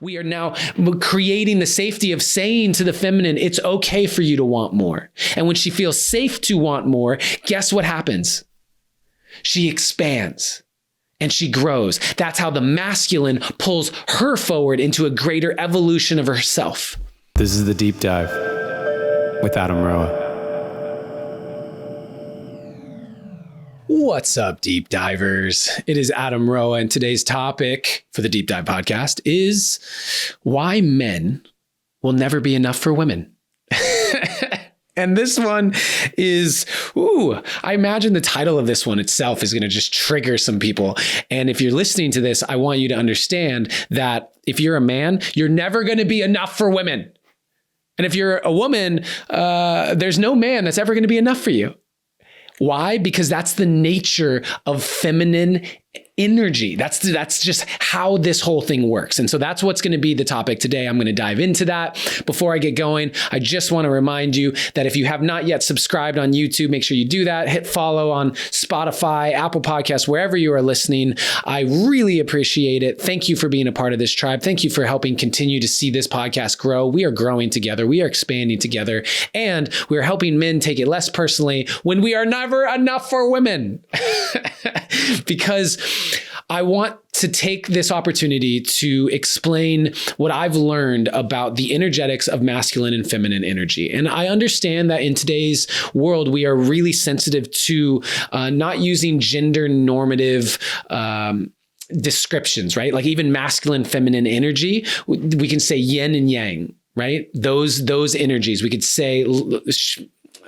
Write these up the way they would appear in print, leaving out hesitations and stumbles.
We are now creating the safety of saying to the feminine, it's okay for you to want more. And when she feels safe to want more, guess what happens? She expands and she grows. That's how the masculine pulls her forward into a greater evolution of herself. This is The Deep Dive with Adam Roa. What's up, deep divers? It is Adam Roa, and today's topic for the Deep Dive podcast is why men will never be enough for women. And this one is, I imagine the title of this one itself is going to just trigger some people. And if you're listening to this, I want you to understand that if you're a man, you're never going to be enough for women. And if you're a woman, there's no man that's ever going to be enough for you. Why? Because that's the nature of feminine energy. That's just how this whole thing works. And so that's what's going to be the topic today. I'm going to dive into that. Before I get going, I just want to remind you that if you have not yet subscribed on YouTube, make sure you do that. Hit follow on Spotify, Apple Podcasts, wherever you are listening. I really appreciate it. Thank you for being a part of this tribe. Thank you for helping continue to see this podcast grow. We are growing together. We are expanding together, and we are helping men take it less personally when we are never enough for women. Because I want to take this opportunity to explain what I've learned about the energetics of masculine and feminine energy. And I understand that in today's world, we are really sensitive to not using gender normative descriptions, right? Like even masculine, feminine energy, we can say yin and yang, right? Those energies, we could say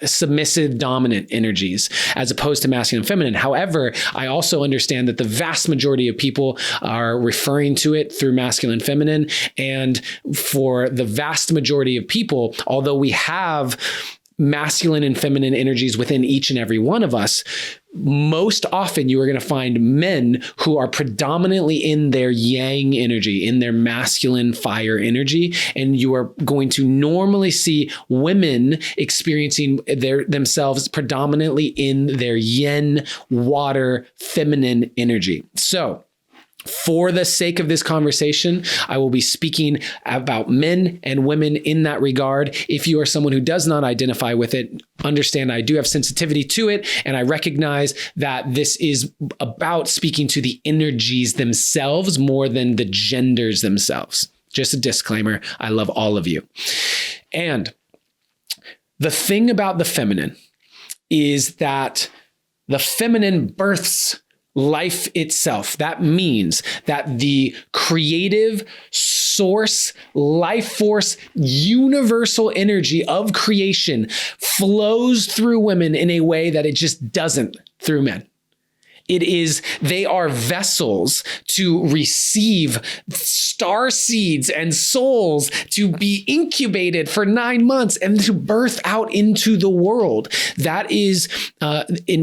submissive, dominant energies, as opposed to masculine and feminine. However, I also understand that the vast majority of people are referring to it through masculine and feminine. And for the vast majority of people, although we have masculine and feminine energies within each and every one of us, most often you are going to find men who are predominantly in their yang energy, in their masculine fire energy. And you are going to normally see women experiencing themselves predominantly in their yin, water, feminine energy. So for the sake of this conversation, I will be speaking about men and women in that regard. If you are someone who does not identify with it, understand I do have sensitivity to it, and I recognize that this is about speaking to the energies themselves more than the genders themselves. Just a disclaimer, I love all of you. And the thing about the feminine is that the feminine births life itself. That means that the creative source, life force, universal energy of creation flows through women in a way that it just doesn't through men. They are vessels to receive star seeds and souls to be incubated for 9 months and to birth out into the world. That is,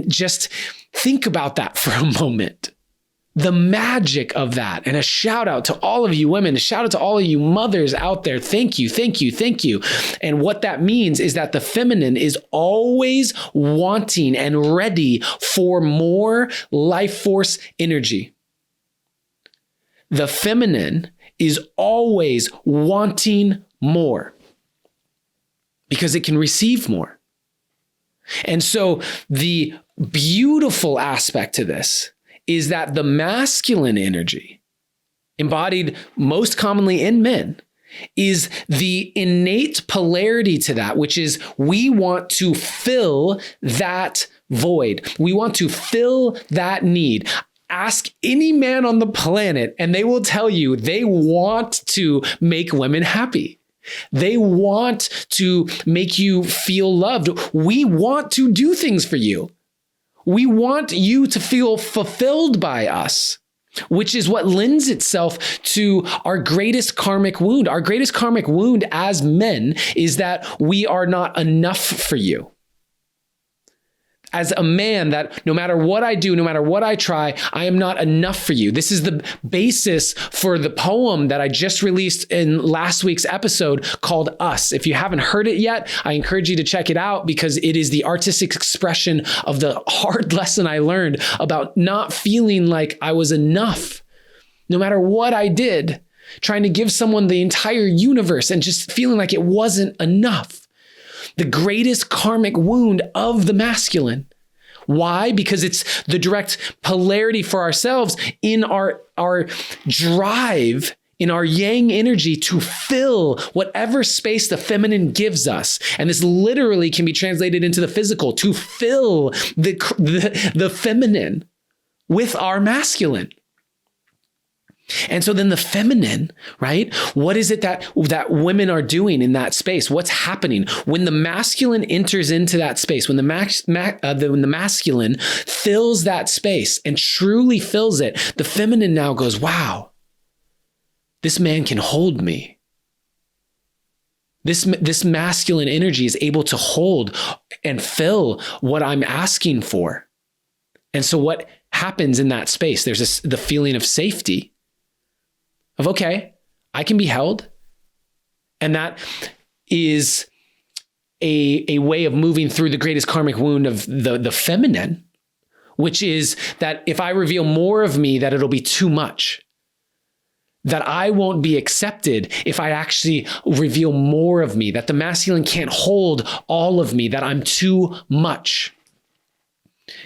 just think about that for a moment. The magic of that. And a shout out to all of you women, a shout out to all of you mothers out there. Thank you, thank you, thank you. And what that means is that the feminine is always wanting and ready for more life force energy. The feminine is always wanting more because it can receive more. And so the beautiful aspect to this is that the masculine energy, embodied most commonly in men, is the innate polarity to that, which is we want to fill that void. We want to fill that need. Ask any man on the planet and they will tell you they want to make women happy. They want to make you feel loved. We want to do things for you. We want you to feel fulfilled by us, which is what lends itself to our greatest karmic wound. Our greatest karmic wound as men is that we are not enough for you. As a man, that no matter what I do, no matter what I try, I am not enough for you. This is the basis for the poem that I just released in last week's episode called Us. If you haven't heard it yet, I encourage you to check it out because it is the artistic expression of the hard lesson I learned about not feeling like I was enough. No matter what I did, trying to give someone the entire universe and just feeling like it wasn't enough. The greatest karmic wound of the masculine. Why? Because it's the direct polarity for ourselves in our drive, in our yang energy to fill whatever space the feminine gives us. And this literally can be translated into the physical, to fill the feminine with our masculine. And so then the feminine, right? What is it that women are doing in that space? What's happening when the masculine enters into that space? When the masculine fills that space and truly fills it, the feminine now goes, wow, this man can hold me. This masculine energy is able to hold and fill what I'm asking for. And so what happens in that space? There's the feeling of safety. Of, okay, I can be held. And that is a way of moving through the greatest karmic wound of the feminine, which is that if I reveal more of me, that it'll be too much. That I won't be accepted if I actually reveal more of me, that the masculine can't hold all of me, that I'm too much.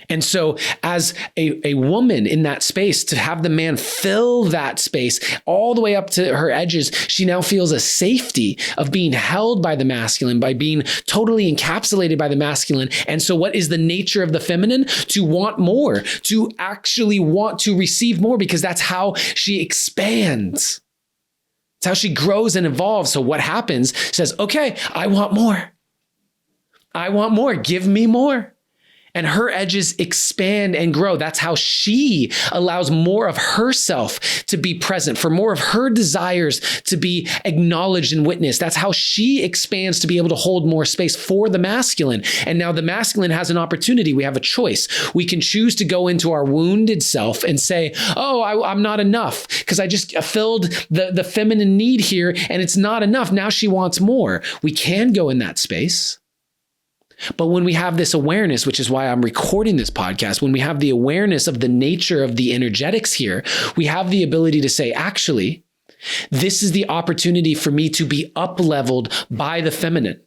And so as a woman in that space, to have the man fill that space all the way up to her edges, she now feels a safety of being held by the masculine, by being totally encapsulated by the masculine. And so what is the nature of the feminine? To want more, to actually want to receive more, because that's how she expands. It's how she grows and evolves. So what happens? Says, okay, I want more. I want more. Give me more. And her edges expand and grow. That's how she allows more of herself to be present, for more of her desires to be acknowledged and witnessed. That's how she expands to be able to hold more space for the masculine. And now the masculine has an opportunity. We have a choice. We can choose to go into our wounded self and say, oh, I'm not enough because I just filled the feminine need here and it's not enough. Now she wants more. We can go in that space. But when we have this awareness, which is why I'm recording this podcast, when we have the awareness of the nature of the energetics here, we have the ability to say, actually, this is the opportunity for me to be up-leveled by the feminine.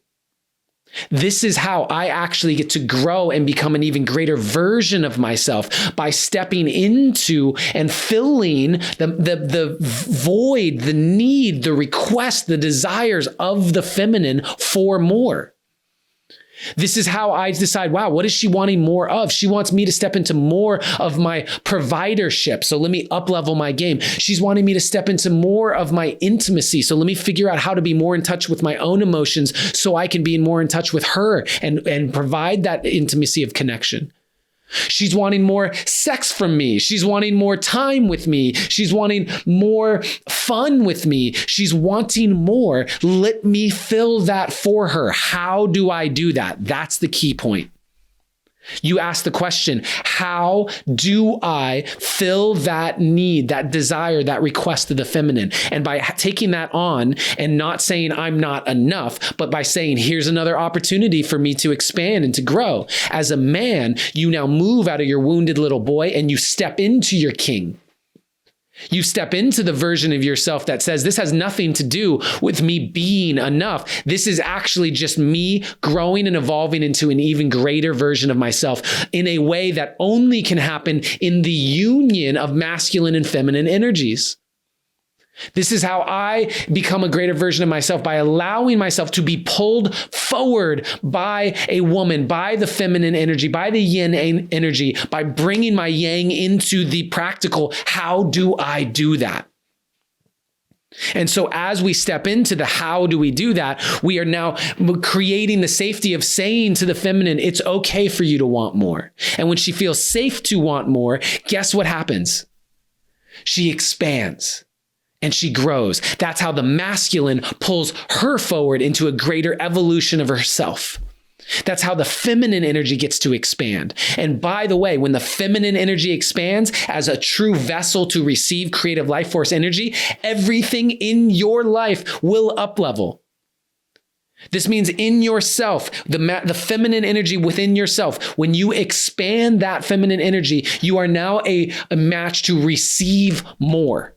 This is how I actually get to grow and become an even greater version of myself by stepping into and filling the void, the need, the request, the desires of the feminine for more. This is how I decide, wow, what is she wanting more of? She wants me to step into more of my providership. So let me up-level my game. She's wanting me to step into more of my intimacy. So let me figure out how to be more in touch with my own emotions so I can be more in touch with her and provide that intimacy of connection. She's wanting more sex from me. She's wanting more time with me. She's wanting more fun with me. She's wanting more. Let me fill that for her. How do I do that? That's the key point. You ask the question, how do I fill that need, that desire, that request of the feminine? And by taking that on and not saying I'm not enough, but by saying here's another opportunity for me to expand and to grow. As a man, you now move out of your wounded little boy and you step into your king. You step into the version of yourself that says, this has nothing to do with me being enough. This is actually just me growing and evolving into an even greater version of myself in a way that only can happen in the union of masculine and feminine energies. This is how I become a greater version of myself, by allowing myself to be pulled forward by a woman, by the feminine energy, by the yin energy, by bringing my yang into the practical. How do I do that? And so as we step into the how do we do that, we are now creating the safety of saying to the feminine, it's okay for you to want more. And when she feels safe to want more, guess what happens? She expands. And she grows. That's how the masculine pulls her forward into a greater evolution of herself. That's how the feminine energy gets to expand. And by the way, when the feminine energy expands as a true vessel to receive creative life force energy, everything in your life will up-level. This means in yourself, the feminine energy within yourself, when you expand that feminine energy, you are now a match to receive more.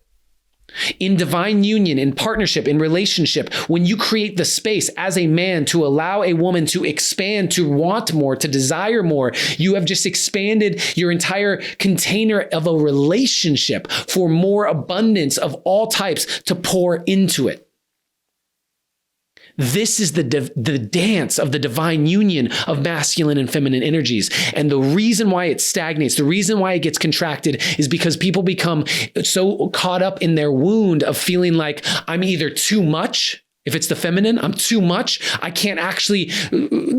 In divine union, in partnership, in relationship, when you create the space as a man to allow a woman to expand, to want more, to desire more, you have just expanded your entire container of a relationship for more abundance of all types to pour into it. This is the dance of the divine union of masculine and feminine energies. And the reason why it stagnates, the reason why it gets contracted is because people become so caught up in their wound of feeling like I'm either too much. If it's the feminine, I'm too much. I can't actually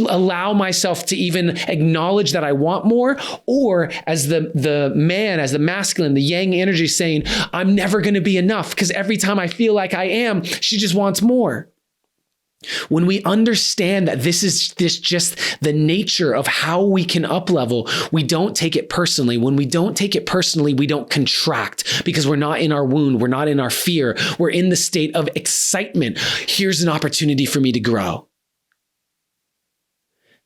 allow myself to even acknowledge that I want more. Or as the man, as the masculine, the yang energy saying, I'm never going to be enough because every time I feel like I am, she just wants more. When we understand that this is just the nature of how we can up level, we don't take it personally. When we don't take it personally, we don't contract because we're not in our wound. We're not in our fear. We're in the state of excitement. Here's an opportunity for me to grow.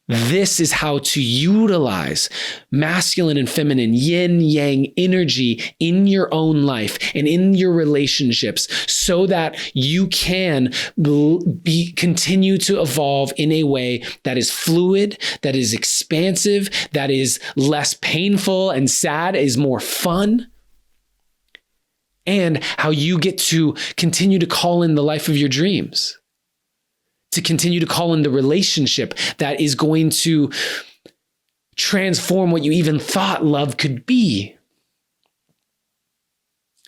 This is how to utilize masculine and feminine, yin yang energy in your own life and in your relationships so that you can continue to evolve in a way that is fluid, that is expansive, that is less painful and sad, is more fun. And how you get to continue to call in the life of your dreams. To continue to call in the relationship that is going to transform what you even thought love could be.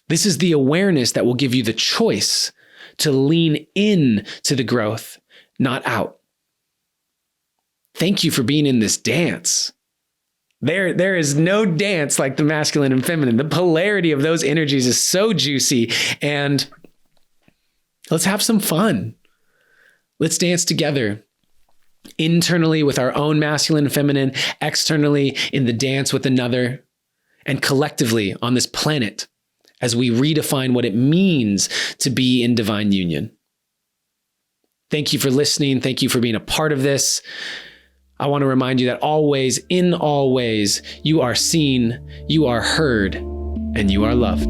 This is the awareness that will give you the choice to lean in to the growth, not out. Thank you for being in this dance. There is no dance like the masculine and feminine. The polarity of those energies is so juicy, and let's have some fun. Let's dance together internally with our own masculine and feminine, externally in the dance with another, and collectively on this planet as we redefine what it means to be in divine union. Thank you for listening. Thank you for being a part of this. I want to remind you that always, in all ways, you are seen, you are heard, and you are loved.